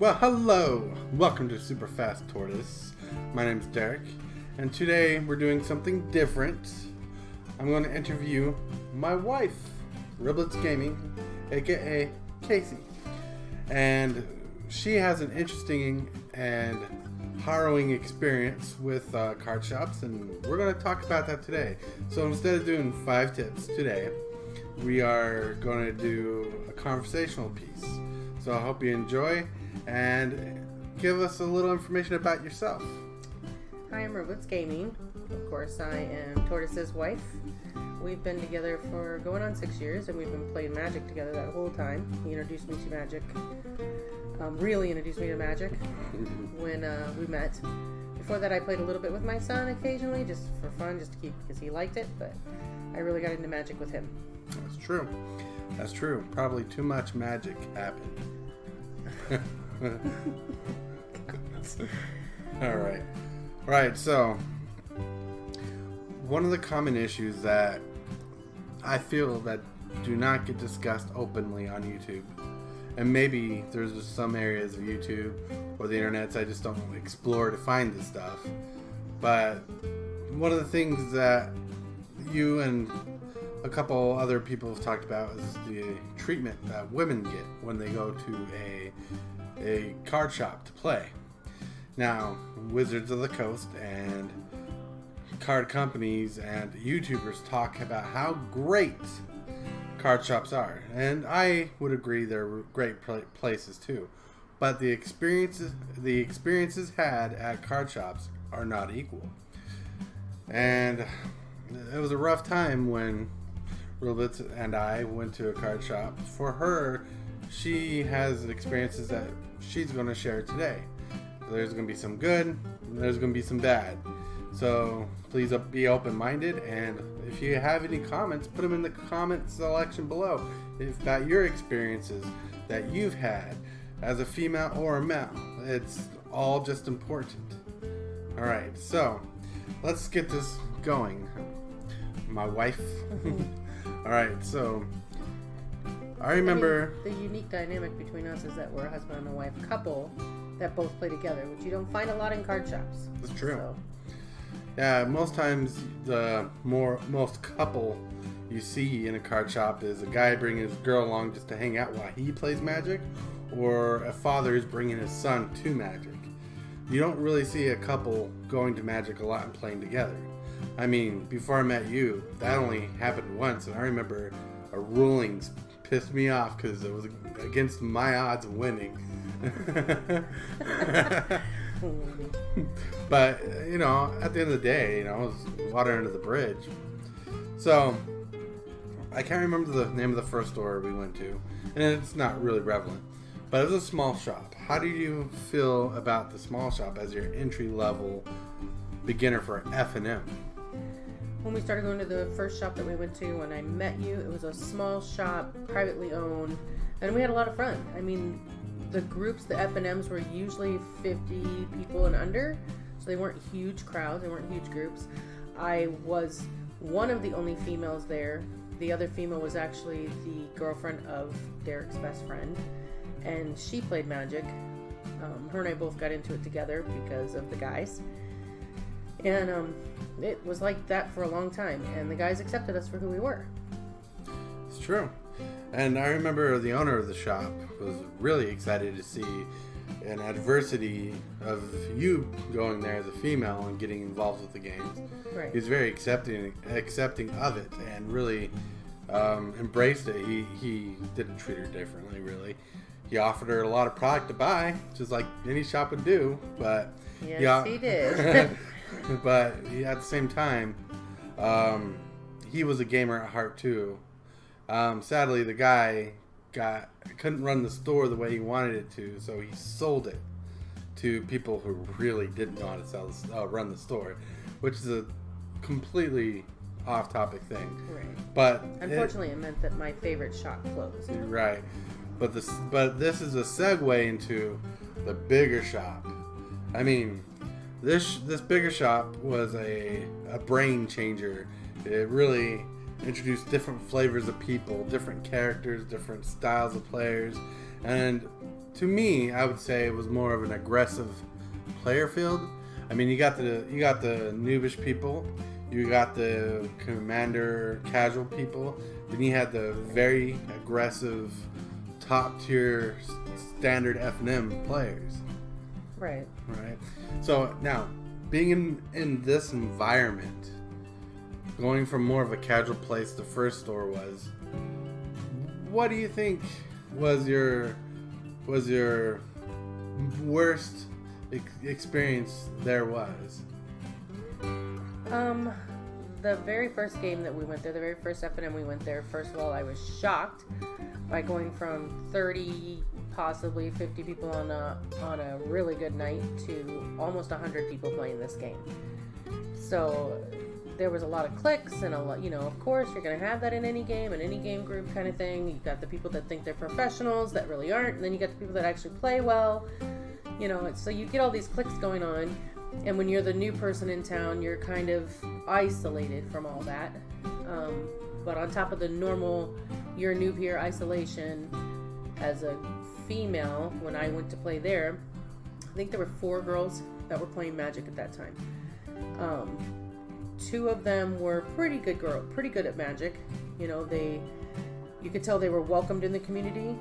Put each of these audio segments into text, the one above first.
Well, hello! Welcome to Super Fast Tortoise. My name is Derek, and today we're doing something different. I'm going to interview my wife, Riblets Gaming, aka Casey. And she has an interesting and harrowing experience with card shops, and we're going to talk about that today. So instead of doing 5 tips today, we are going to do a conversational piece. So I hope you enjoy and give us a little information about yourself. Hi, I'm Riblets Gaming. Of course, I am Tortoise's wife. We've been together for going on 6 years, and we've been playing Magic together that whole time. He introduced me to Magic, really introduced me to Magic when we met. Before that, I played a little bit with my son occasionally, just for fun, just to keep, because he liked it, but I really got into Magic with him. That's true. That's true. Probably too much magic happened. Alright, so one of the common issues that I feel that do not get discussed openly on YouTube, and maybe there's just some areas of YouTube or the internet I just don't explore to find this stuff, but one of the things that you and a couple other people have talked about is the treatment that women get when they go to a card shop to play. Now, Wizards of the Coast and card companies and YouTubers talk about how great card shops are, and I would agree they're great places too. But the experiences had at card shops are not equal, and it was a rough time when Riblets and I went to a card shop. For her, she has experiences that she's going to share today. There's going to be some good, and there's going to be some bad. So please be open-minded, and if you have any comments, put them in the comment selection below. About your experiences that you've had as a female or a male. It's all just important. Alright, so let's get this going. My wife. Alright, so I remember... the unique dynamic between us is that we're a husband and a wife couple that both play together, which you don't find a lot in card shops. That's true. So. Yeah, most times most couple you see in a card shop is a guy bringing his girl along just to hang out while he plays Magic, or a father is bringing his son to Magic. You don't really see a couple going to Magic a lot and playing together. I mean, before I met you, that only happened once, and I remember a ruling pissed me off because it was against my odds of winning. But, you know, at the end of the day, you know, it was water under the bridge. So, I can't remember the name of the first store we went to, and it's not really relevant, but it was a small shop. How do you feel about the small shop as your entry-level beginner for F&M? When we started going to the first shop that we went to when I met you, it was a small shop, privately owned, and we had a lot of fun. I mean, the groups, the F&Ms were usually 50 people and under, so they weren't huge crowds, they weren't huge groups. I was one of the only females there. The other female was actually the girlfriend of Derek's best friend, and she played Magic. Her and I both got into it together because of the guys. And it was like that for a long time, and the guys accepted us for who we were. It's true. And I remember the owner of the shop was really excited to see an adversity of you going there as a female and getting involved with the games. Right. He was very accepting of it and really embraced it. He didn't treat her differently, really. He offered her a lot of product to buy, just like any shop would do, but... Yes, he did. But at the same time, he was a gamer at heart too. Sadly, the guy couldn't run the store the way he wanted it to, so he sold it to people who really didn't know how to run the store, which is a completely off-topic thing. Right. But unfortunately, it meant that my favorite shop closed. Right. But this is a segue into the bigger shop. I mean, this bigger shop was a brain changer. It really introduced different flavors of people, different characters, different styles of players, And to me, I would say it was more of an aggressive player field. I mean, you got the noobish people, you got the commander casual people, then you had the very aggressive top tier standard F&M players. Right. Right. So now, being in this environment, going from more of a casual place the first store was, what do you think was your worst experience there was? The very first game that we went there, the very first F&M we went there, first of all, I was shocked by going from 30, possibly 50 people on a really good night to almost 100 people playing this game. So there was a lot of clicks and a lot, you know, of course you're going to have that in any game, in any game group kind of thing. You've got the people that think they're professionals that really aren't, and then you got the people that actually play well, you know, so you get all these clicks going on. And when you're the new person in town, you're kind of isolated from all that. But on top of the normal, you're a noob here isolation, as a female, when I went to play there, I think there were 4 girls that were playing Magic at that time. 2 of them were pretty good at Magic. You know, you could tell they were welcomed in the community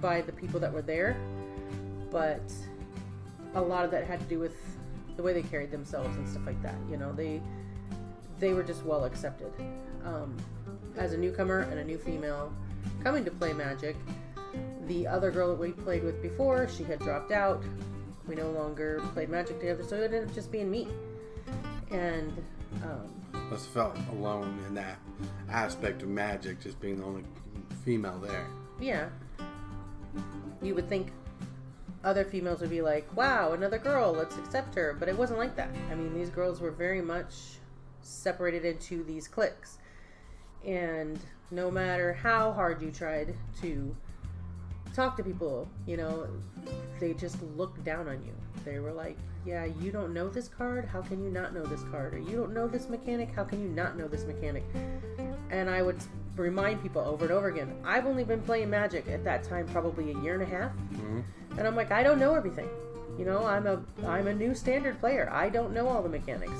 by the people that were there. But a lot of that had to do with the way they carried themselves and stuff like that. You know, they were just well accepted. As a newcomer and a new female coming to play Magic, the other girl that we played with before, she had dropped out. We no longer played Magic together, so it ended up just being me. And just felt alone in that aspect of Magic, just being the only female there. Yeah. You would think other females would be like, wow, another girl, let's accept her. But it wasn't like that. I mean, these girls were very much separated into these cliques. And no matter how hard you tried to talk to people, you know, they just looked down on you. They were like, yeah, you don't know this card? How can you not know this card? Or you don't know this mechanic? How can you not know this mechanic? And I would remind people over and over again, I've only been playing Magic at that time probably a year and a half. Mm-hmm. And I'm like, I don't know everything. You know, I'm a new standard player. I don't know all the mechanics.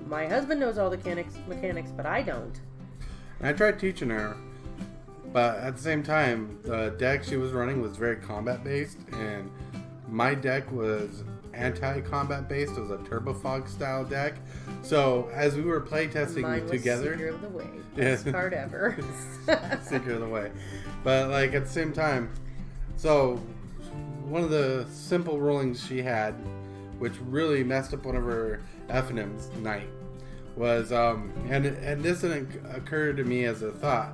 My husband knows all the mechanics, but I don't. And I tried teaching her, but at the same time, the deck she was running was very combat based, and my deck was anti-combat based. It was a Turbo Fog style deck. So as we were playtesting together, Secret of the Way, best card ever. Secret of the Way, but like at the same time, so one of the simple rulings she had, which really messed up one of her F&M's night, was and this didn't occur to me as a thought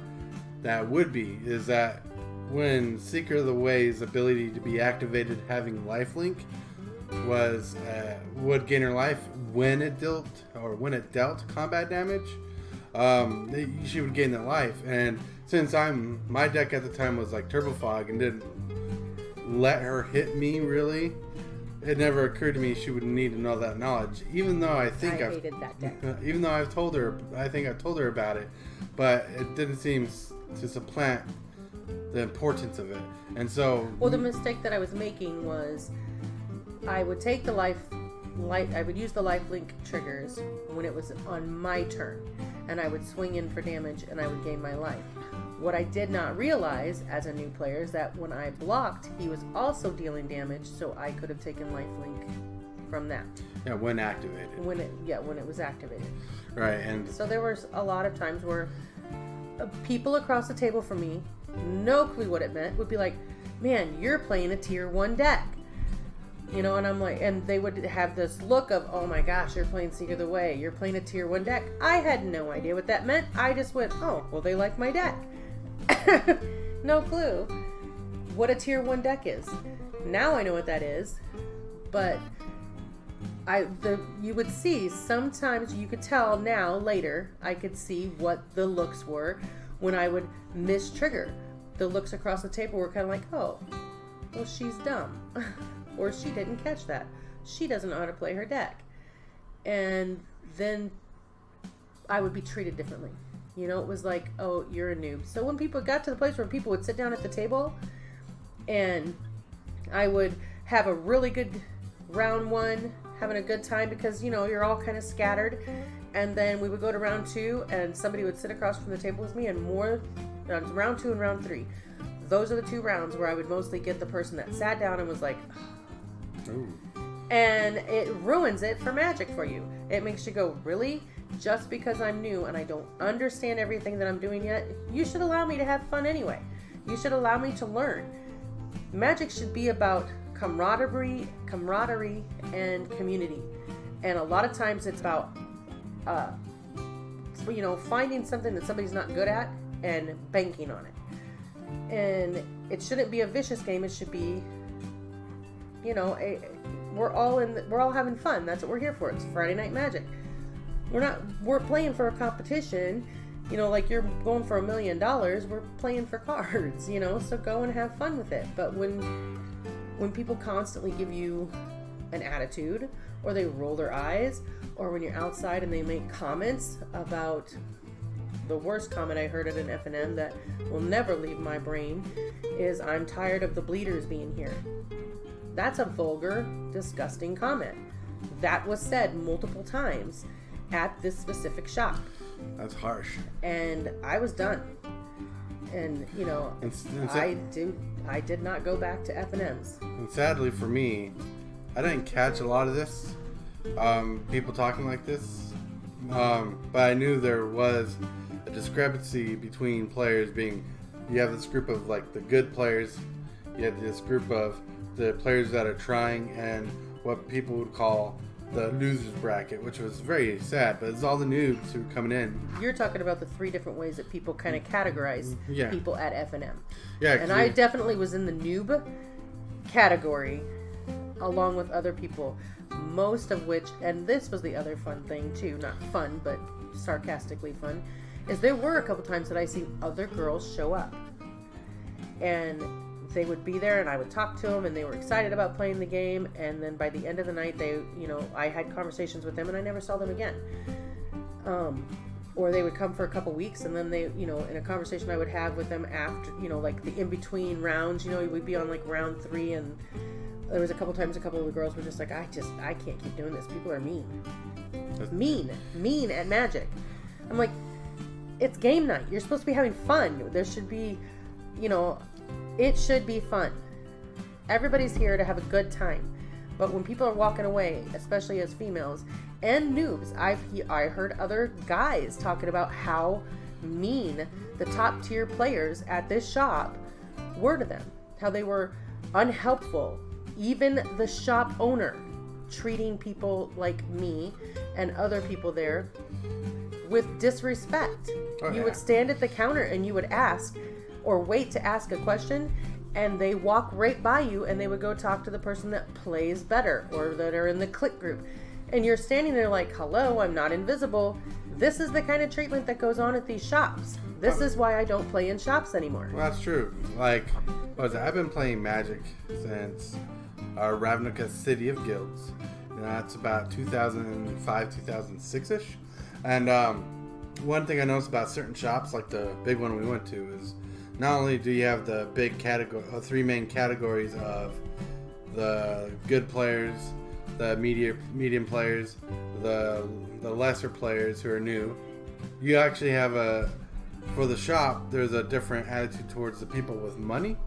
that would be, is that when Secret of the Way's ability to be activated having lifelink was would gain her life when it dealt combat damage, she would gain that life. And since my deck at the time was like Turbo Fog and didn't let her hit me really, it never occurred to me she would need to know that knowledge. Even though I hated that deck. Even though I told her about it, but it didn't seem to supplant the importance of it. And so, well, the mistake that I was making was I would take I would use the lifelink triggers when it was on my turn, and I would swing in for damage, and I would gain my life. What I did not realize as a new player is that when I blocked, he was also dealing damage, so I could have taken lifelink from that. Yeah, when activated. When it was activated. Right, and so there was a lot of times where people across the table from me, no clue what it meant, would be like, "Man, you're playing a tier 1 deck." You know, and I'm like, and they would have this look of, "Oh my gosh, you're playing Secret of the Way. You're playing a tier 1 deck." I had no idea what that meant. I just went, "Oh, well, they like my deck." No clue what a tier 1 deck is. Now I know what that is, but you would see sometimes, you could tell now later, I could see what the looks were when I would mistrigger. The looks across the table were kind of like, "Oh, well, she's dumb," or "She didn't catch that. She doesn't know how to play her deck." And then I would be treated differently. You know, it was like, "Oh, you're a noob." So when people got to the place where people would sit down at the table, And I would have a really good round 1, having a good time because, you're all kind of scattered. And then we would go to round 2 and somebody would sit across from the table with me, and round 2 and round 3. Those are the 2 rounds where I would mostly get the person that sat down and was like, Ooh. And it ruins it for Magic for you. It makes you go, really? Just because I'm new and I don't understand everything that I'm doing yet, you should allow me to have fun anyway. You should allow me to learn. Magic should be about camaraderie, and community. And a lot of times it's about, finding something that somebody's not good at and banking on it. And it shouldn't be a vicious game. It should be, we're all having fun. That's what we're here for. It's Friday Night Magic. We're playing for a competition, like you're going for $1 million. We're playing for cards, so go and have fun with it. But when people constantly give you an attitude, or they roll their eyes, or when you're outside and they make comments about, the worst comment I heard at an F&M that will never leave my brain is, I'm tired of the bleeders being here. That's a vulgar, disgusting comment. That was said multiple times at this specific shop. That's harsh. And I was done. And, I did not go back to F&Ms. And sadly for me, I didn't catch a lot of this, people talking like this, but I knew there was a discrepancy between players being, you have this group of like the good players, you have this group of the players that are trying, and what people would call the losers bracket, which was very sad, but it's all the noobs who are coming in. You're talking about the 3 different ways that people kind of categorize people at F&M. Yeah, and I definitely was in the noob category along with other people, most of which, and this was the other fun thing too, not fun, but sarcastically fun, is there were a couple times that I seen other girls show up. And they would be there and I would talk to them and they were excited about playing the game, and then by the end of the night I had conversations with them and I never saw them again. Or they would come for a couple weeks and then they, in a conversation I would have with them after, like the in-between rounds, we'd be on like round 3, and there was a couple times a couple of the girls were just like, I can't keep doing this. People are mean at Magic. I'm like, it's game night. You're supposed to be having fun. There should be, it should be fun. Everybody's here to have a good time. But when people are walking away, especially as females and noobs, I heard other guys talking about how mean the top tier players at this shop were to them. How they were unhelpful. Even the shop owner treating people like me and other people there with disrespect. You would stand at the counter and you would ask or wait to ask a question, and they walk right by you and they would go talk to the person that plays better or that are in the click group. And you're standing there like, hello, I'm not invisible. This is the kind of treatment that goes on at these shops. This is why I don't play in shops anymore. Well, that's true. Like, I've been playing Magic since Ravnica City of Guilds. That's about 2005, 2006-ish. And one thing I noticed about certain shops, like the big one we went to, is not only do you have the big category, 3 main categories of the good players, the medium players, the lesser players who are new, you actually have for the shop, there's a different attitude towards the people with money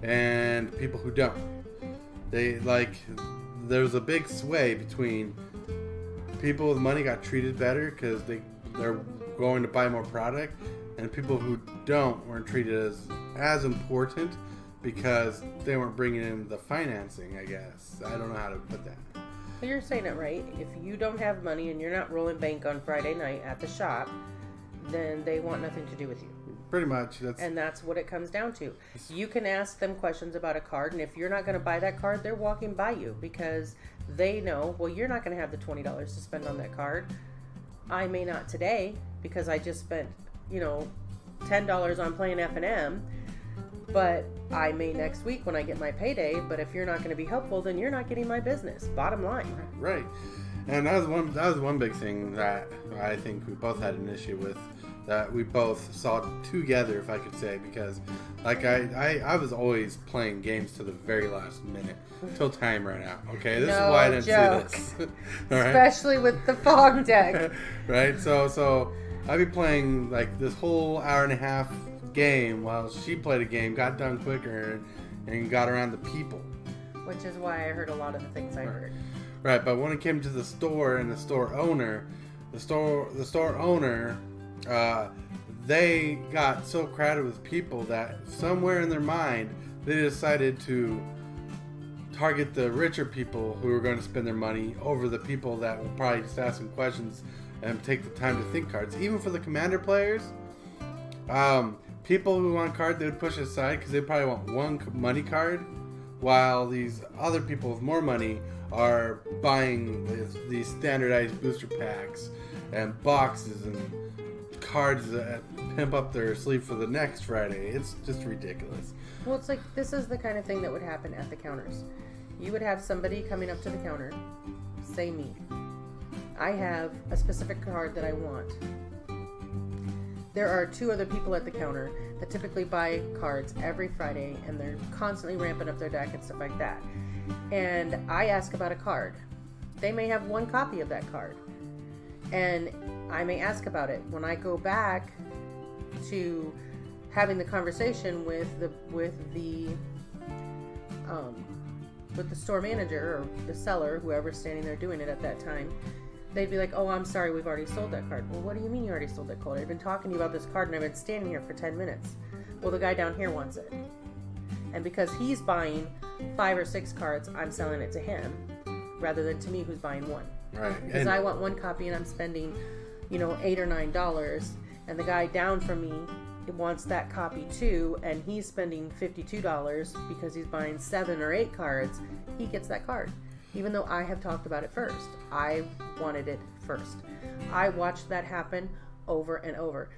and people who don't. There's a big sway between people with money got treated better because they're going to buy more product, and people who don't weren't treated as important because they weren't bringing in the financing, I guess. I don't know how to put that. Well, you're saying it right. If you don't have money and you're not rolling bank on Friday night at the shop, then they want nothing to do with you. Pretty much. And that's what it comes down to. You can ask them questions about a card, and if you're not going to buy that card, they're walking by you because they know, well, you're not going to have the $20 to spend on that card. I may not today because I just spent, $10 on playing F&M, but I may next week when I get my payday. But if you're not going to be helpful, then you're not getting my business. Bottom line. Right. And that was one big thing that I think we both had an issue with, that we both saw together, if I could say, because like I was always playing games to the very last minute till time ran out. Okay, this is why I didn't see this. All right? Especially with the fog deck. Right, so I'd be playing like this whole hour and a half game while she played a game, got done quicker, and got around the people. Which is why I heard a lot of the things I heard. Right, but when it came to the store and the store owner, they got so crowded with people that somewhere in their mind they decided to target the richer people who were going to spend their money over the people that will probably just ask them questions and take the time to think cards. Even for the commander players, people who want cards, they would push it aside because they probably want one money card, while these other people with more money are buying these standardized booster packs and boxes and cards that pimp up their sleeve for the next Friday. It's just ridiculous. Well, it's like, this is the kind of thing that would happen at the counters. You would have somebody coming up to the counter, say me. I have a specific card that I want. There are 2 other people at the counter that typically buy cards every Friday, and they're constantly ramping up their deck and stuff like that. And I ask about a card. They may have 1 copy of that card, and I may ask about it. When I go back to having the conversation with the store manager or the seller, whoever's standing there doing it at that time, they'd be like, "Oh, I'm sorry, we've already sold that card." Well, what do you mean you already sold that card? I've been talking to you about this card and I've been standing here for 10 minutes. Well, the guy down here wants it. And because he's buying 5 or 6 cards, I'm selling it to him rather than to me, who's buying 1. Right. Because I want 1 copy and I'm spending, $8 or $9, and the guy down from me wants that copy too, and he's spending $52 because he's buying 7 or 8 cards. He gets that card. Even though I have talked about it first. I wanted it first. I watched that happen over and over.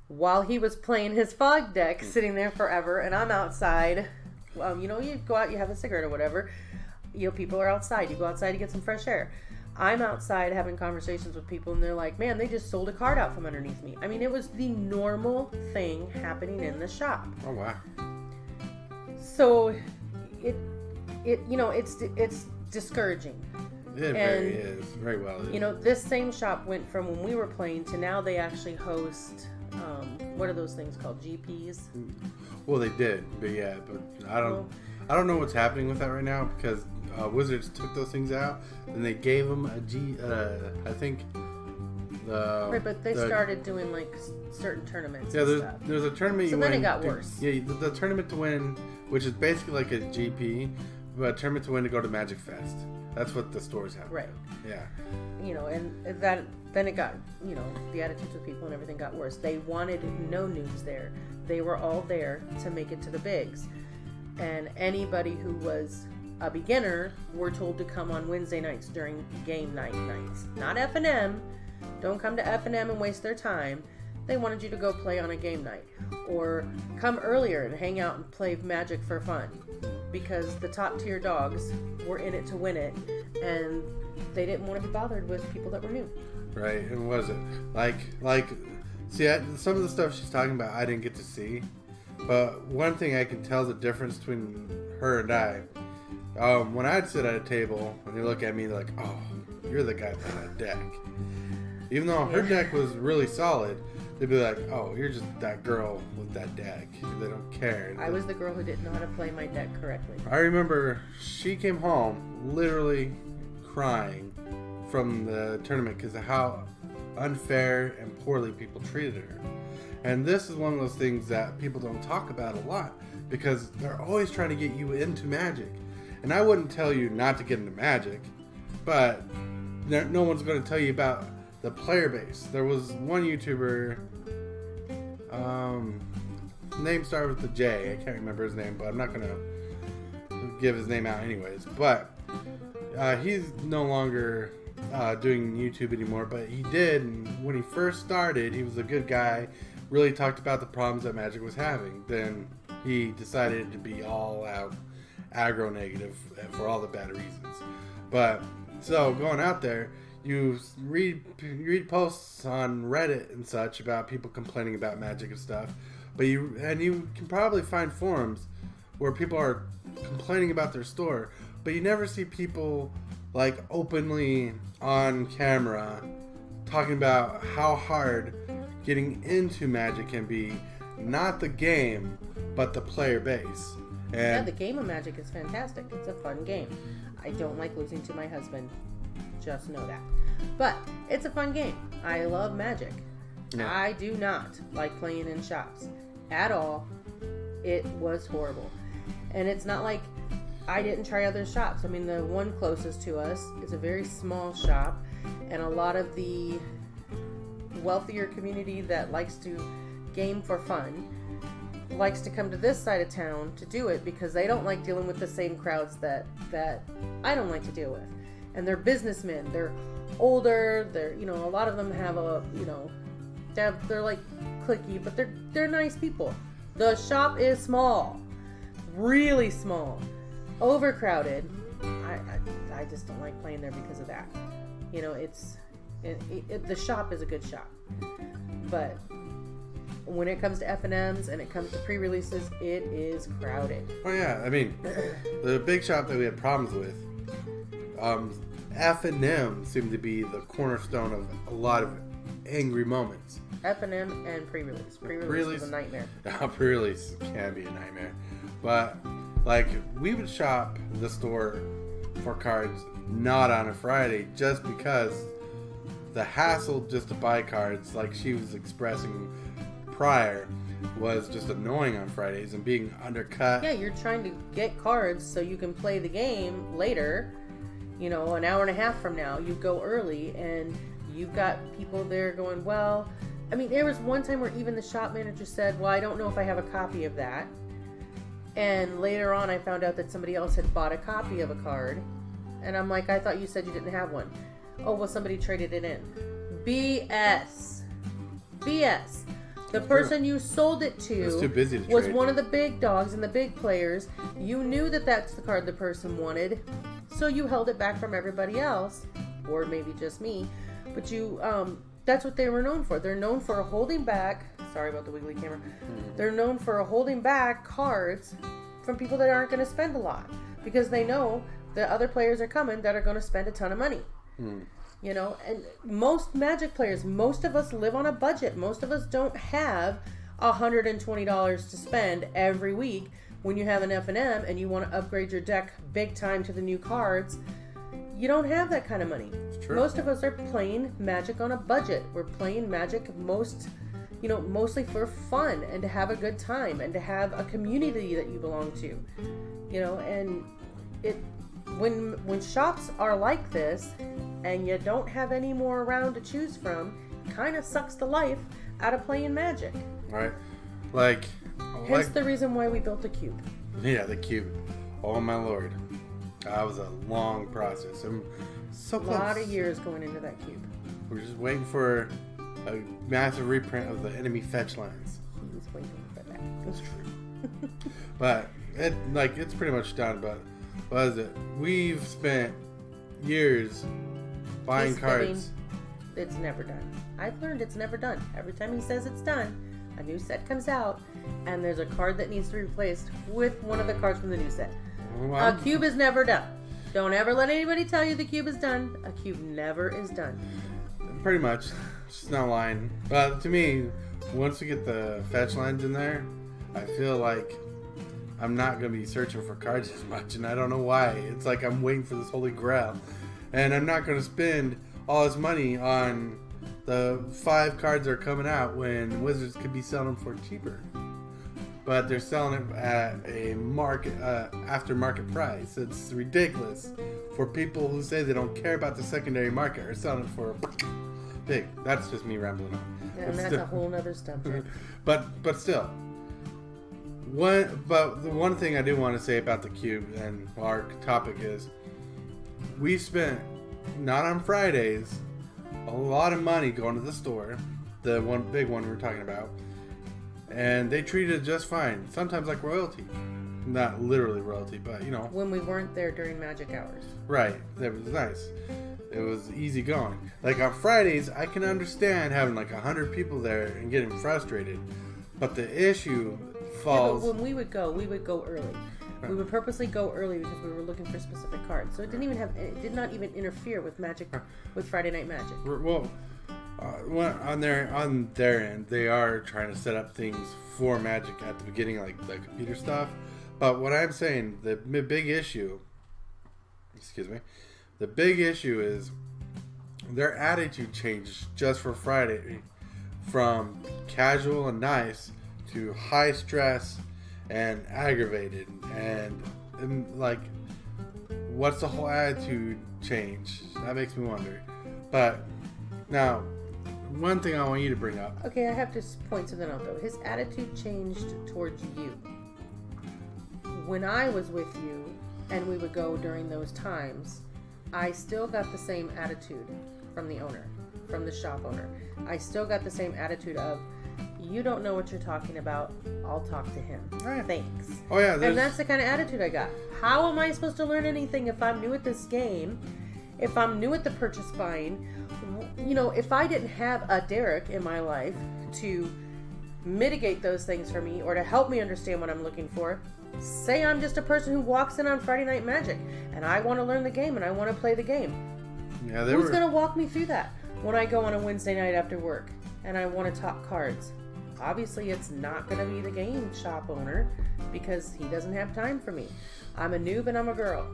While he was playing his fog deck, sitting there forever, and I'm outside. You go out, you have a cigarette or whatever. People are outside. You go outside to get some fresh air. I'm outside having conversations with people, and they're like, "Man, they just sold a card out from underneath me." I mean, it was the normal thing happening in the shop. Oh, wow. So, it's discouraging. It very is. Very well is. This same shop went from when we were playing to now they actually host, what are those things called? GPs? Well, they did, but I don't know what's happening with that right now, because Wizards took those things out and they gave them I think right, but they started doing like certain tournaments. Yeah, there's a tournament so you then win. It got worse. Yeah, the tournament to win, which is basically like a GP, but a tournament to win to go to Magic Fest. That's what the stores have. Right. Yeah. And that then it got, the attitudes of people and everything got worse. They wanted no news there. They were all there to make it to the bigs. And anybody who was a beginner were told to come on Wednesday nights during game nights. Not F&M. Don't come to F&M and waste their time. They wanted you to go play on a game night. Or come earlier and hang out and play Magic for fun. Because the top tier dogs were in it to win it, and they didn't want to be bothered with people that were new. Right, and was it see, some of the stuff she's talking about I didn't get to see, but one thing I can tell the difference between her and I, when I'd sit at a table and they look at me, they're like, "Oh, you're the guy playing that deck," even though her deck was really solid. They'd be like, "Oh, you're just that girl with that deck." They don't care. I was the girl who didn't know how to play my deck correctly. I remember she came home literally crying from the tournament because of how unfair and poorly people treated her. And this is one of those things that people don't talk about a lot because they're always trying to get you into Magic. And I wouldn't tell you not to get into Magic, but no one's going to tell you about the player base. There was one YouTuber, name started with the J. I can't remember his name, but I'm not gonna give his name out anyways. But he's no longer doing YouTube anymore, but he did. And when he first started, he was a good guy. Really talked about the problems that Magic was having. Then he decided to be all out aggro negative for all the bad reasons. But so going out there, you read posts on Reddit and such about people complaining about Magic and stuff, but you can probably find forums where people are complaining about their store, but you never see people like openly on camera talking about how hard getting into Magic can be, not the game, but the player base. And yeah, the game of Magic is fantastic. It's a fun game. I don't like losing to my husband. Just know that. But it's a fun game. I love Magic. Yeah. I do not like playing in shops at all. It was horrible. And it's not like I didn't try other shops. I mean, the one closest to us is a very small shop, and a lot of the wealthier community that likes to game for fun likes to come to this side of town to do it because they don't like dealing with the same crowds that I don't like to deal with. And they're businessmen. They're older. They're, you know, a lot of them have a, you know, they're like cliquey, but they're nice people. The shop is small, really small, overcrowded. I just don't like playing there because of that. You know, the shop is a good shop, but when it comes to F&Ms and it comes to pre-releases, it is crowded. Oh yeah, I mean, the big shop that we had problems with, F&M seemed to be the cornerstone of a lot of angry moments. F&M and pre-release. Pre-release is a nightmare. Pre-release can be a nightmare, but like we would shop the store for cards not on a Friday just because the hassle just to buy cards, like she was expressing prior, was just annoying on Fridays and being undercut. Yeah, you're trying to get cards so you can play the game later, you know, an hour and a half from now. You go early and you've got people there going, well, I mean, there was one time where even the shop manager said, well, I don't know if I have a copy of that. And later on I found out that somebody else had bought a copy of a card. And I'm like, I thought you said you didn't have one. Oh, well, somebody traded it in. BS. BS. The person you sold it to was too busy to was trade. one of the big dogs and the big players. You knew that that's the card the person wanted, so you held it back from everybody else, or maybe just me. But you, that's what they were known for. They're known for holding back. Sorry about the wiggly camera. They're known for holding back cards from people that aren't going to spend a lot because they know the other players are coming that are going to spend a ton of money. You know, and most Magic players, most of us live on a budget. Most of us don't have $120 to spend every week when you have an F&M and you want to upgrade your deck big time to the new cards. You don't have that kind of money. It's true. Most of us are playing Magic on a budget. We're playing Magic mostly for fun and to have a good time and to have a community that you belong to. You know, and when shops are like this and you don't have any more around to choose from, kind of sucks the life out of playing Magic. Right. Like, Hence the reason why we built a cube. Yeah, the cube. Oh my lord. That was a long process. I'm so close. A lot of years going into that cube. We're just waiting for a massive reprint of the enemy fetch lines. He's waiting for that. That's true. But it's pretty much done. But what is it? We've spent years buying cards. It's never done. I've learned it's never done. Every time he says it's done, a new set comes out, and there's a card that needs to be replaced with one of the cards from the new set. Well, A cube is never done. Don't ever let anybody tell you the cube is done. A cube never is done. pretty much. She's not lying. But to me, once we get the fetch lines in there, I feel like I'm not going to be searching for cards as much, and I don't know why. It's like I'm waiting for this holy grail. And I'm not going to spend all this money on the 5 cards that are coming out when Wizards could be selling them for cheaper. But they're selling it at a market after-market price. It's ridiculous for people who say they don't care about the secondary market are selling it for big. That's just me rambling on. And that's a whole nother subject. But still, the one thing I do want to say about the cube and our topic is we spent, not on Fridays, a lot of money going to the store, the one big one we're talking about, and they treated it just fine. Sometimes like royalty. Not literally royalty, but you know. When we weren't there during magic hours. Right. That was nice. it was easy going. Like on Fridays, I can understand having like 100 people there and getting frustrated. But the issue falls. Yeah, but when we would go early. We would purposely go early because we were looking for specific cards. So it did not even interfere with with Friday Night Magic. Well, on their end, they are trying to set up things for Magic at the beginning, like the computer stuff. But what I'm saying, the big issue is their attitude changed just for Friday, from casual and nice to high stress and aggravated, and like, what's the whole attitude change? That makes me wonder. But now, one thing I want you to bring up. Okay, I have to point something out though. His attitude changed towards you. When I was with you and we would go during those times, I still got the same attitude from the owner, from the shop owner. I still got the same attitude of, you don't know what you're talking about, I'll talk to him. Right. Thanks. Oh yeah, and that's the kind of attitude I got. How am I supposed to learn anything if I'm new at this game? If I'm new at the purchase buying? You know, if I didn't have a Derek in my life to mitigate those things for me or to help me understand what I'm looking for, say I'm just a person who walks in on Friday Night Magic and I want to learn the game and I want to play the game. Yeah, Who's going to walk me through that when I go on a Wednesday night after work and I want to talk cards? Obviously, it's not going to be the game shop owner because he doesn't have time for me. I'm a noob and I'm a girl.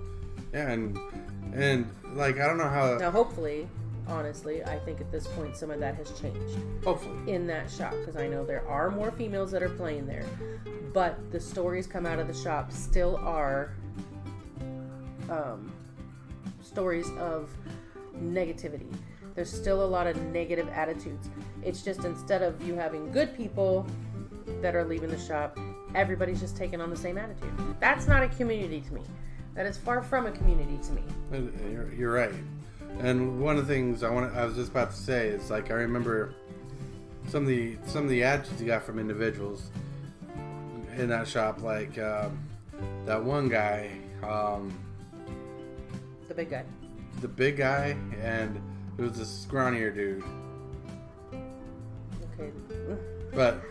Yeah, and like, I don't know how. Now, hopefully, honestly, I think at this point some of that has changed. Hopefully. In that shop, because I know there are more females that are playing there. But the stories come out of the shop still are stories of negativity. There's still a lot of negative attitudes. It's just instead of you having good people that are leaving the shop, everybody's just taking on the same attitude. That's not a community to me. That is far from a community to me. You're right. And one of the things I was just about to say is, like, I remember some of the attitudes you got from individuals in that shop, like that one guy, the big guy. The big guy, and it was this scrawnier dude. Okay. But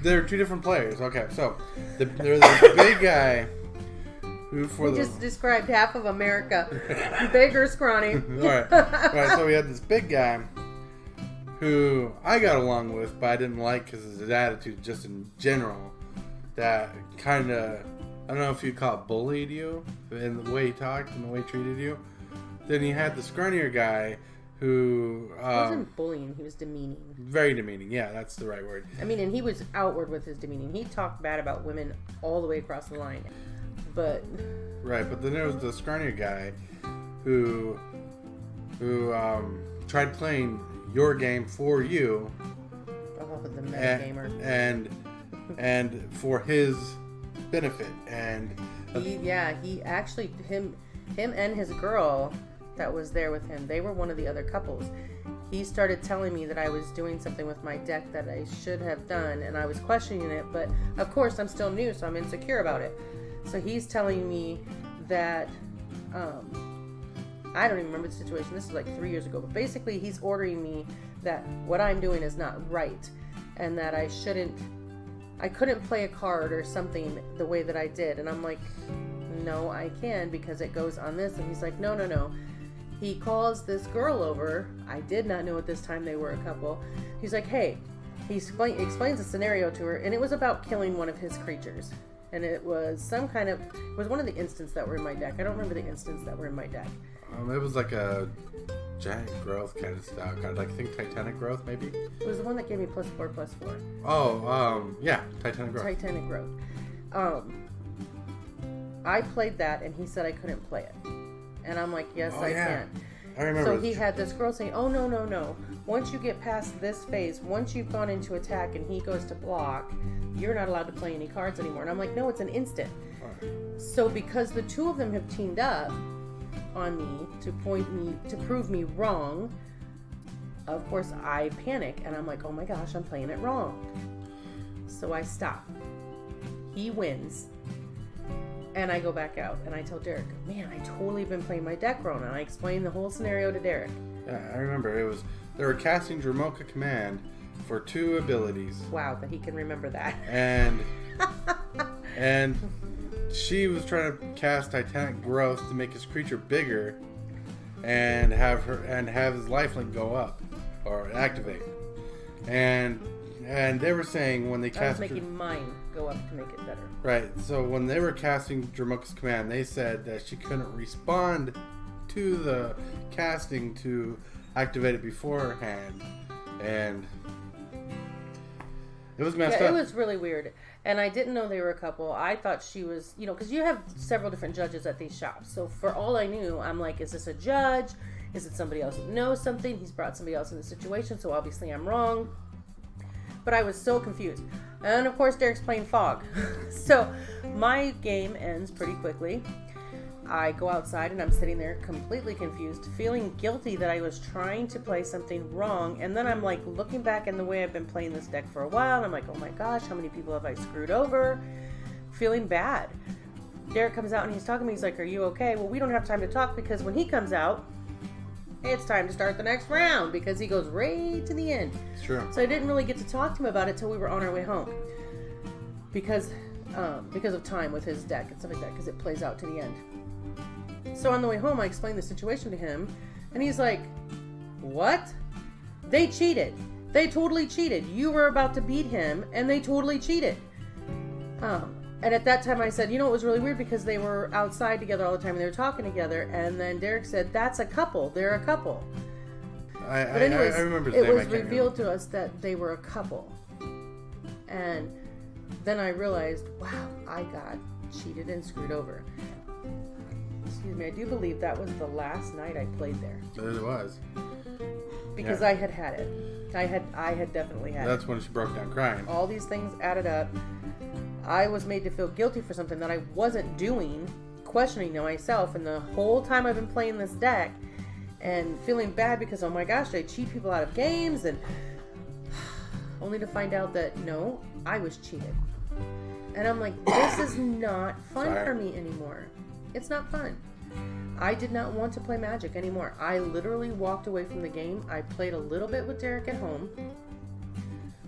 they're two different players. Okay, so there's this big guy who just described half of America, big or scrawny. All right. So we had this big guy who I got along with, but I didn't like because of his attitude, just in general. That kind of, I don't know if you'd call it bullied you in the way he talked and the way he treated you. Then you had the scrawnier guy who he wasn't bullying, he was demeaning. Very demeaning, yeah, that's the right word. I mean, and he was outward with his demeaning. He talked bad about women all the way across the line. But right, but then there was the scrawnier guy who tried playing your game for you. Oh, the meta gamer. And for his benefit, and he actually him and his girl that was there with him, they were one of the other couples. He started telling me that I was doing something with my deck that I should have done, and I was questioning it, but of course I'm still new, so I'm insecure about it. So he's telling me that I don't even remember the situation, this is like 3 years ago, but basically he's ordering me that what I'm doing is not right, and that I couldn't play a card or something the way that I did. And I'm like, no, I can, because it goes on this. And he's like, no. He calls this girl over. I did not know at this time they were a couple. He's like, hey, he explains the scenario to her, and it was about killing one of his creatures. And it was one of the instants that were in my deck. I don't remember the instants that were in my deck. It was like a giant growth kind of style, kind of like, I think Titanic growth, maybe. It was the one that gave me +4/+4. Oh, yeah, Titanic growth. Titanic growth. I played that, and he said I couldn't play it, and I'm like, yes, I can. I remember. So he had this girl saying, oh, no. Once you get past this phase, once you've gone into attack and he goes to block, you're not allowed to play any cards anymore. And I'm like, no, it's an instant. Right. So because the two of them have teamed up on me to prove me wrong, of course I panic and I'm like, oh my gosh, I'm playing it wrong. So I stop. He wins. And I go back out and I tell Derek, man, I totally been playing my deck wrong. And I explain the whole scenario to Derek. Yeah, I remember. They were casting Dromoka Command for 2 abilities. Wow, that he can remember that. And she was trying to cast Titanic Growth to make his creature bigger and have his lifelink go up or activate. And they were saying when they cast... I was making mine go up to make it better. Right, so when they were casting Dromoka's Command, they said that she couldn't respond to the casting to activate it beforehand. And it was messed up. It was really weird. And I didn't know they were a couple. I thought she was, because you have several different judges at these shops. So for all I knew, I'm like, is this a judge? Is it somebody else that knows something? He's brought somebody else in the situation, so obviously I'm wrong. But I was so confused. And of course, Derek's playing Fog. So my game ends pretty quickly. I go outside and I'm sitting there completely confused, feeling guilty that I was trying to play something wrong. And then I'm like looking back in the way I've been playing this deck for a while. And I'm like, oh my gosh, how many people have I screwed over? Feeling bad. Derek comes out and he's talking to me. He's like, are you okay? Well, we don't have time to talk because when he comes out, it's time to start the next round because he goes right to the end. It's true. So I didn't really get to talk to him about it till we were on our way home because of time with his deck and stuff like that because it plays out to the end. So on the way home, I explained the situation to him and he's like, what? They cheated. They totally cheated. You were about to beat him and they totally cheated. And at that time I said, it was really weird because they were outside together all the time and they were talking together. And then Derek said, that's a couple. They're a couple. But anyways, I remember it was revealed to us that they were a couple. And then I realized, wow, I got cheated and screwed over. Excuse me, I do believe that was the last night I played there. It was. Because I had it. I had definitely had it. That's when she broke down crying. All these things added up. I was made to feel guilty for something that I wasn't doing, questioning myself, and the whole time I've been playing this deck and feeling bad because, oh my gosh, I cheat people out of games, and only to find out that, no, I was cheated. And I'm like, this is not fun for me anymore. It's not fun. I did not want to play Magic anymore. I literally walked away from the game. I played a little bit with Derek at home,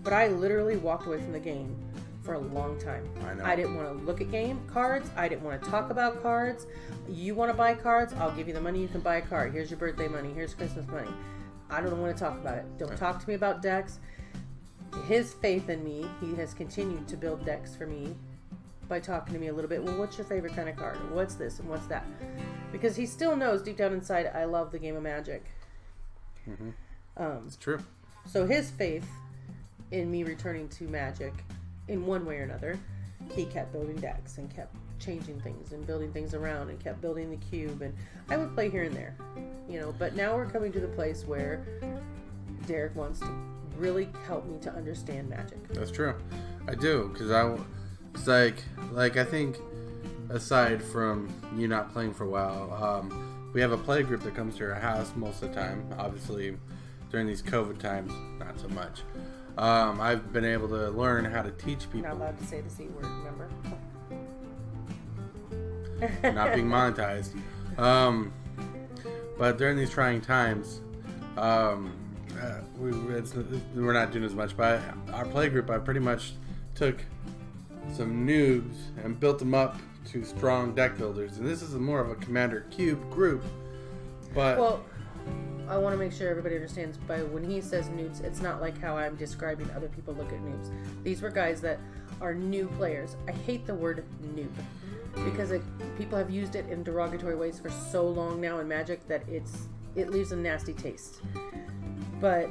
but I literally walked away from the game for a long time. I know. I didn't want to look at game cards. I didn't want to talk about cards. You want to buy cards? I'll give you the money. You can buy a card. Here's your birthday money. Here's Christmas money. I don't want to talk about it. Don't talk to me about decks. His faith in me, he has continued to build decks for me by talking to me a little bit. Well, what's your favorite kind of card? What's this and what's that? Because he still knows deep down inside I love the game of Magic. It's true. So his faith in me returning to Magic in one way or another, he kept building decks and kept changing things and building things around and kept building the cube, and I would play here and there, but now we're coming to the place where Derek wants to really help me to understand Magic. That's true. I do, because it's like I think aside from you not playing for a while, we have a play group that comes to our house most of the time. Obviously during these COVID times, not so much. I've been able to learn how to teach people. Not allowed to say the C word, remember? Not being monetized. But during these trying times, we're not doing as much. But our play group, I pretty much took some noobs and built them up to strong deck builders. And this is more of a Commander Cube group. But well, I want to make sure everybody understands, by when he says noobs, it's not like how I'm describing other people look at noobs. These were guys that are new players. I hate the word noob because people have used it in derogatory ways for so long now in Magic that it leaves a nasty taste. But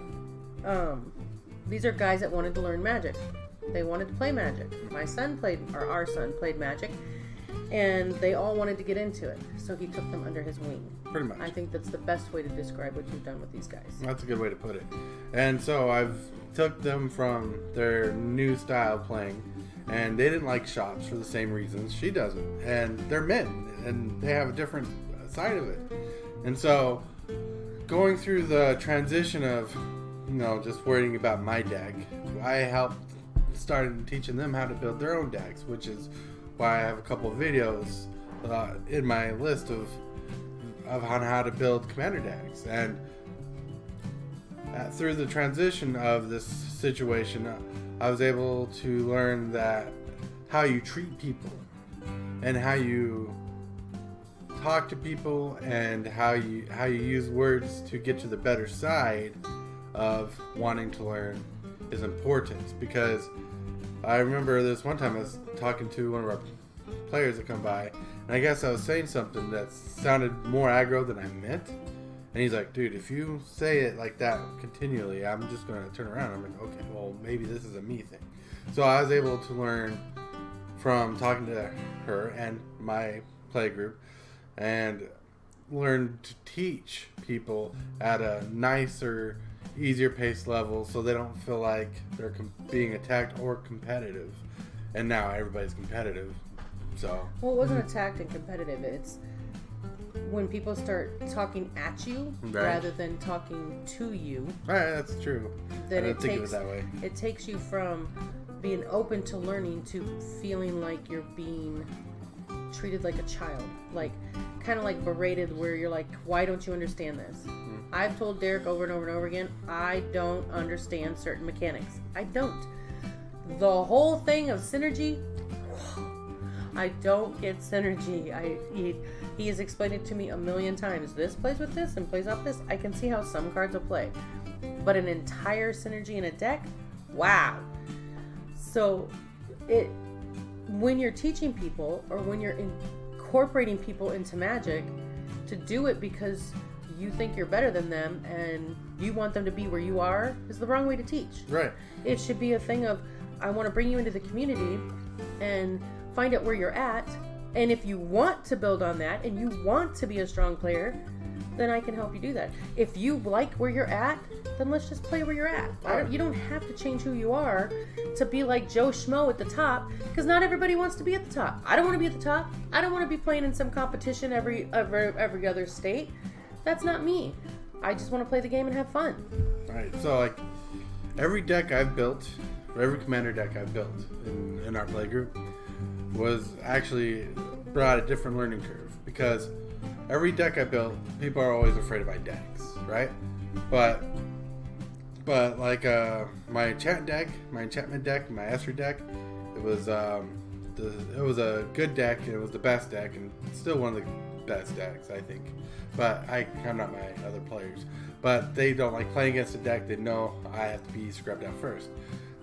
these are guys that wanted to learn Magic. They wanted to play Magic. Our son played Magic, and they all wanted to get into it. So he took them under his wing. Pretty much. I think that's the best way to describe what you've done with these guys. That's a good way to put it. And so I've took them from their new style playing, and they didn't like shops for the same reasons she doesn't. And they're men, and they have a different side of it. And so going through the transition of, just worrying about my deck, I helped started teaching them how to build their own decks, which is why I have a couple of videos in my list of on how to build commander decks. And through the transition of this situation, I was able to learn that how you treat people and how you talk to people and how you use words to get to the better side of wanting to learn is important. Because I remember this one time I was talking to one of our players that come by, and I guess I was saying something that sounded more aggro than I meant. And he's like, dude, if you say it like that continually, I'm just going to turn around. I'm like, okay, well, maybe this is a me thing. So I was able to learn from talking to her and my play group and learn to teach people at a nicer, easier paced level so they don't feel like they're being attacked or competitive. And now everybody's competitive. So. Well, it wasn't attacked and competitive. It's when people start talking at you rather than talking to you. Right, that's true. Then I didn't think of it that way. It takes you from being open to learning to feeling like you're being treated like a child, like kind of like berated, where you're like, why don't you understand this? I've told Derek over and over and over again, I don't understand certain mechanics. I don't. The whole thing of synergy, I don't get synergy. He has explained it to me a million times. This plays with this and plays off this. I can see how some cards will play, but an entire synergy in a deck, wow. So when you're teaching people or when you're incorporating people into Magic, to do it because you think you're better than them and you want them to be where you are is the wrong way to teach. Right. It should be a thing of, I want to bring you into the community and find out where you're at. And if you want to build on that and you want to be a strong player, then I can help you do that. If you like where you're at, then let's just play where you're at. You don't have to change who you are to be like Joe Schmo at the top, because not everybody wants to be at the top. I don't want to be at the top. I don't want to be playing in some competition every other state. That's not me. I just want to play the game and have fun. Right. So like every deck I've built, or every commander deck I've built in our play group was actually brought a different learning curve, because every deck I built, people are always afraid of my decks, right? But like my enchantment deck, my Esper deck, it was a good deck. It was the best deck, and still one of the best decks, I think. But I'm not my other players. But they don't like playing against a deck. They know I have to be scrubbed out first.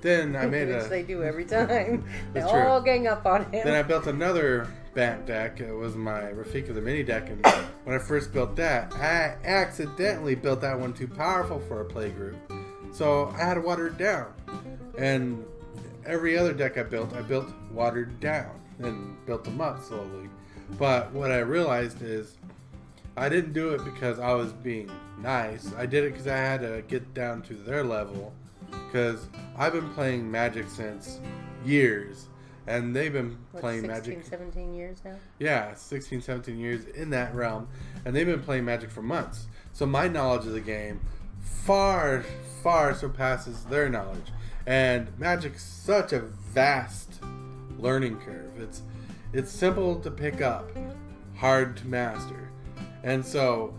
Then I made Which they do every time. They That's true. all gang up on him. Then I built another Bant deck. It was my Rafika the mini deck, and when I first built that, I accidentally built that one too powerful for a play group, so I had to water it down. And every other deck I built watered down and built them up slowly. But what I realized is I didn't do it because I was being nice. I did it because I had to get down to their level, because I've been playing Magic since years. And they've been playing 16, Magic. 17 years now? Yeah, 16, 17 years in that realm. And they've been playing Magic for months. So my knowledge of the game far, far surpasses their knowledge. And Magic's such a vast learning curve. It's simple to pick up, hard to master. And so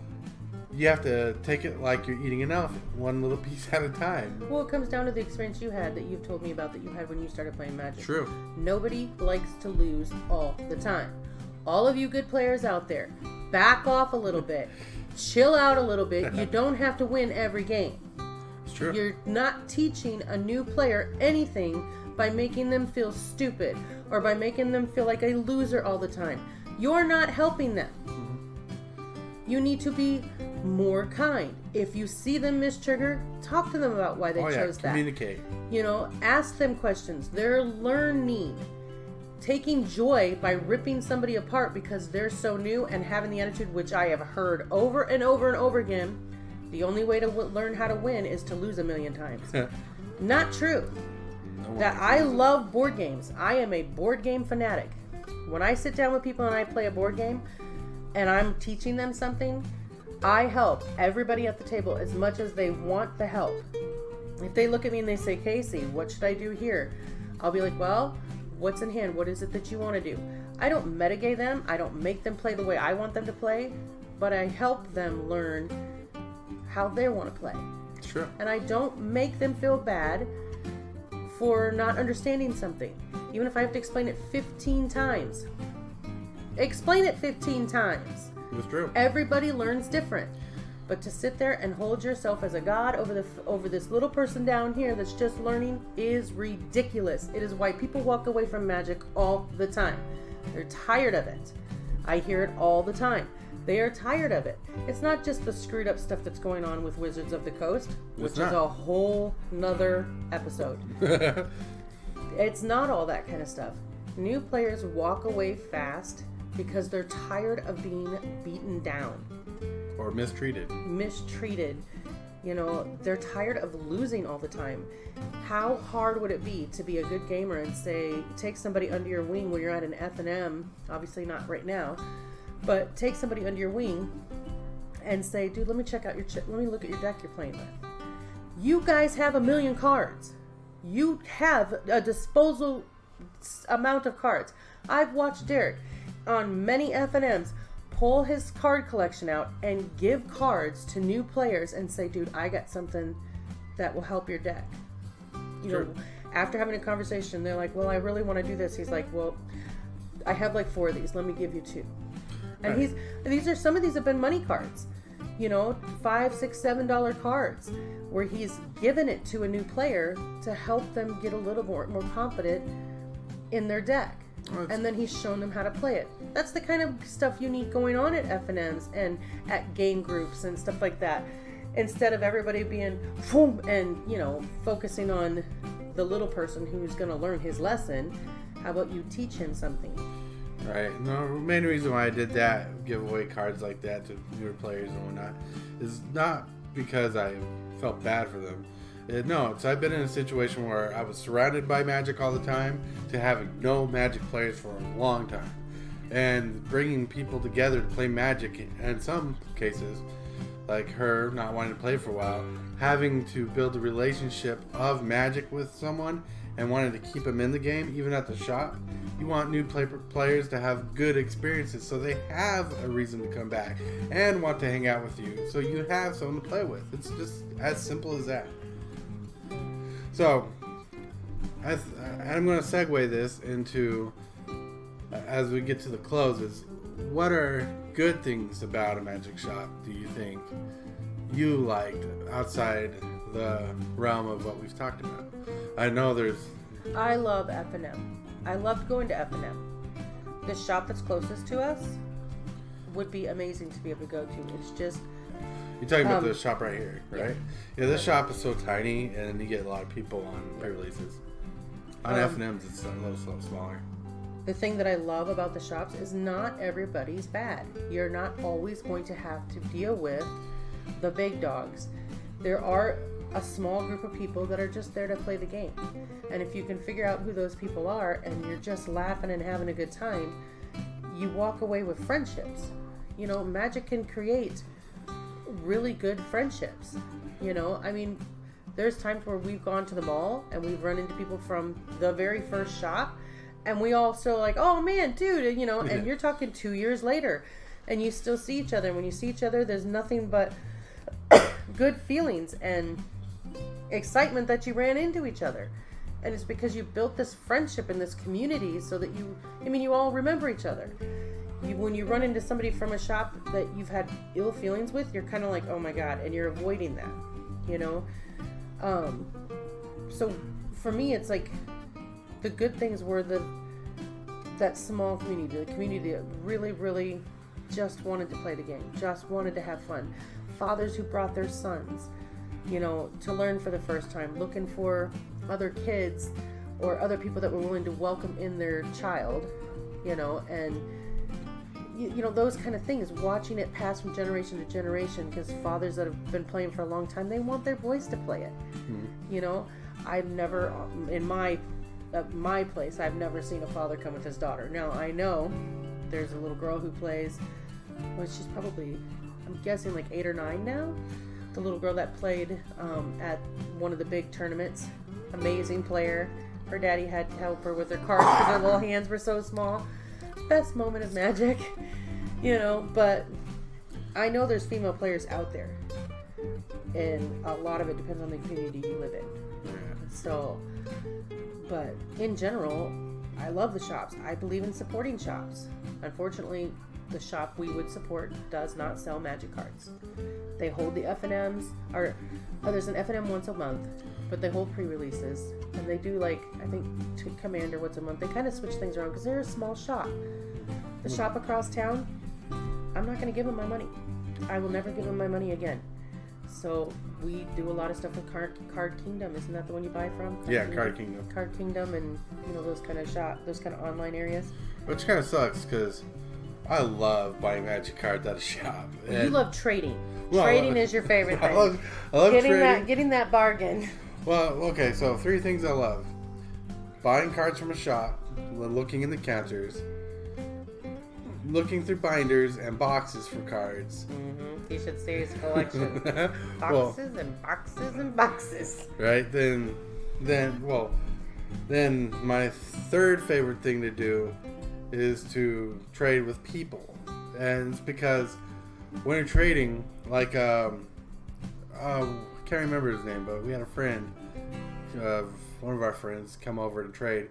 you have to take it like you're eating an elephant, one little piece at a time. Well, it comes down to the experience you had that you've told me about that you had when you started playing Magic. True. Nobody likes to lose all the time. All of you good players out there, back off a little bit. Chill out a little bit. You don't have to win every game. It's true. You're not teaching a new player anything by making them feel stupid or by making them feel like a loser all the time. You're not helping them. You need to be more kind. If you see them mistrigger, talk to them about why they chose that. Communicate. You know, ask them questions. They're learning. Taking joy by ripping somebody apart because they're so new and having the attitude, which I have heard over and over and over again, the only way to learn how to win is to lose a million times. Not true. That I love board games. I am a board game fanatic. When I sit down with people and I play a board game and I'm teaching them something, I help everybody at the table as much as they want the help. If they look at me and they say, Casey, what should I do here? I'll be like, well, What's in hand? What is it that you want to do? I don't mitigate them. I don't make them play the way I want them to play, but I help them learn how they want to play. Sure. And I don't make them feel bad for not understanding something. Even if I have to explain it 15 times. Explain it 15 times. It's true. Everybody learns different. But to sit there and hold yourself as a god over this little person down here that's just learning is ridiculous. It is why people walk away from Magic all the time. They're tired of it. I hear it all the time. They are tired of it. It's not just the screwed up stuff that's going on with Wizards of the Coast, which is a whole nother episode. It's not all that kind of stuff. New players walk away fast because they're tired of being beaten down. Or mistreated. You know, they're tired of losing all the time. How hard would it be to be a good gamer and say, take somebody under your wing when you're at an F&M, obviously not right now, but take somebody under your wing and say, dude, let me check out let me look at your deck you're playing with. You guys have 1 million cards. You have a disposal amount of cards. I've watched Derek on many F&Ms pull his card collection out and give cards to new players and say, dude, I got something that will help your deck. You know, after having a conversation, they're like, well, I really want to do this. He's like, well, I have like 4 of these. Let me give you 2. And some of these have been money cards, you know, $5, $6, $7 cards where he's given it to a new player to help them get a little more confident in their deck. And then he's shown them how to play it. That's the kind of stuff you need going on at F&Ms and at game groups and stuff like that. Instead of everybody being boom and, you know, focusing on the little person who's going to learn his lesson, how about you teach him something? Right. No, the main reason why I did that, give away cards like that to newer players and whatnot, is not because I felt bad for them. I've been in a situation where I was surrounded by Magic all the time to having no Magic players for a long time. And bringing people together to play Magic, in some cases, like her not wanting to play for a while, having to build a relationship of Magic with someone and wanting to keep them in the game, even at the shop. You want new players to have good experiences so they have a reason to come back and want to hang out with you, so you have someone to play with. It's just as simple as that. So, I'm going to segue this into, as we get to the closes, what are good things about a Magic shop do you think you liked outside the realm of what we've talked about? I know I love F&M. I loved going to F&M. The shop that's closest to us would be amazing to be able to go to. It's just... You're talking about the shop right here, right? Yeah, this shop is so tiny, and you get a lot of people on pre-releases. On F&Ms, it's a little smaller. The thing that I love about the shops is not everybody's bad. You're not always going to have to deal with the big dogs. There are a small group of people that are just there to play the game. And if you can figure out who those people are, and you're just laughing and having a good time, you walk away with friendships. You know, Magic can create really good friendships. You know, I mean, there's times where we've gone to the mall and we've run into people from the very first shop, and we all still like, oh man, dude, you know, and you're talking 2 years later and you still see each other. And when you see each other, there's nothing but good feelings and excitement that you ran into each other. And it's because you built this friendship in this community so that you all remember each other. When you run into somebody from a shop that you've had ill feelings with, you're kind of like, oh my god, and you're avoiding that, you know? So for me, it's like the good things were that small community, the community that really, really just wanted to play the game, just wanted to have fun. Fathers who brought their sons, you know, to learn for the first time, looking for other kids or other people that were willing to welcome in their child, you know, and you know, those kind of things, watching it pass from generation to generation, because fathers that have been playing for a long time, they want their boys to play it. You know, I've never, in my place, I've never seen a father come with his daughter. Now, I know there's a little girl who plays, well, she's probably, I'm guessing like 8 or 9 now. The little girl that played at one of the big tournaments, amazing player, her daddy had to help her with her cards because her little hands were so small. Best moment of magic, you know. But I know there's female players out there, and a lot of it depends on the community you live in. Yeah. So, but in general, I love the shops. I believe in supporting shops. Unfortunately, the shop we would support does not sell magic cards. They hold the FNMs, or there's an FNM once a month, but they hold pre-releases, and they do like, I think, Commander once a month. They kind of switch things around because they're a small shop. The shop across town, I'm not going to give them my money. I will never give them my money again. So we do a lot of stuff with Card Kingdom. Isn't that the one you buy from? Card Kingdom. Card Kingdom, and you know, those kind of online areas. Which kind of sucks because I love buying magic cards at a shop. You love trading. Well, trading is your favorite thing. I love trading. Getting that bargain. Well, okay, so 3 things I love: buying cards from a shop, looking in the counters, looking through binders and boxes for cards. Mm-hmm. You should see his collection. Boxes and boxes and boxes. Right? Then my 3rd favorite thing to do is to trade with people. And it's because when you're trading, like, I can't remember his name, but we had a friend, one of our friends, come over to trade.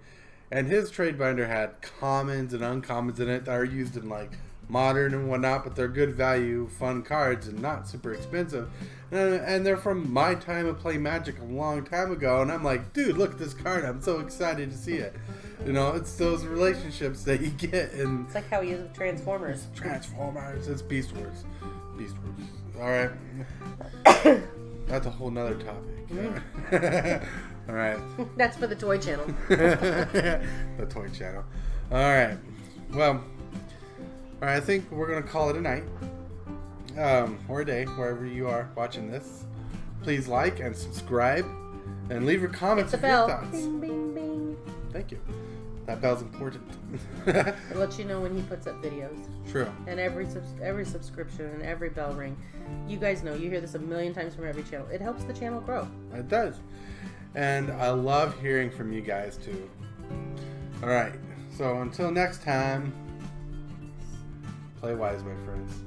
And his trade binder had commons and uncommons in it that are used in like modern and whatnot, but they're good value, fun cards and not super expensive. And they're from my time of playing Magic a long time ago. And I'm like, dude, look at this card. I'm so excited to see it. You know, it's those relationships that you get. And it's like how he is with Transformers. It's Beast Wars. All right. That's a whole nother topic. All right. That's for the toy channel. The toy channel. All right. Well, all right. I think we're gonna call it a night, or a day, wherever you are watching this. Please like and subscribe, and leave your comments Hit the with your bell. thoughts. Bing, bing, bing. Thank you. That bell's important. It lets you know when he puts up videos. True. And every subscription and every bell ring. You guys know, you hear this a million times from every channel. It helps the channel grow. It does. And I love hearing from you guys too. Alright, so until next time, play wise, my friends.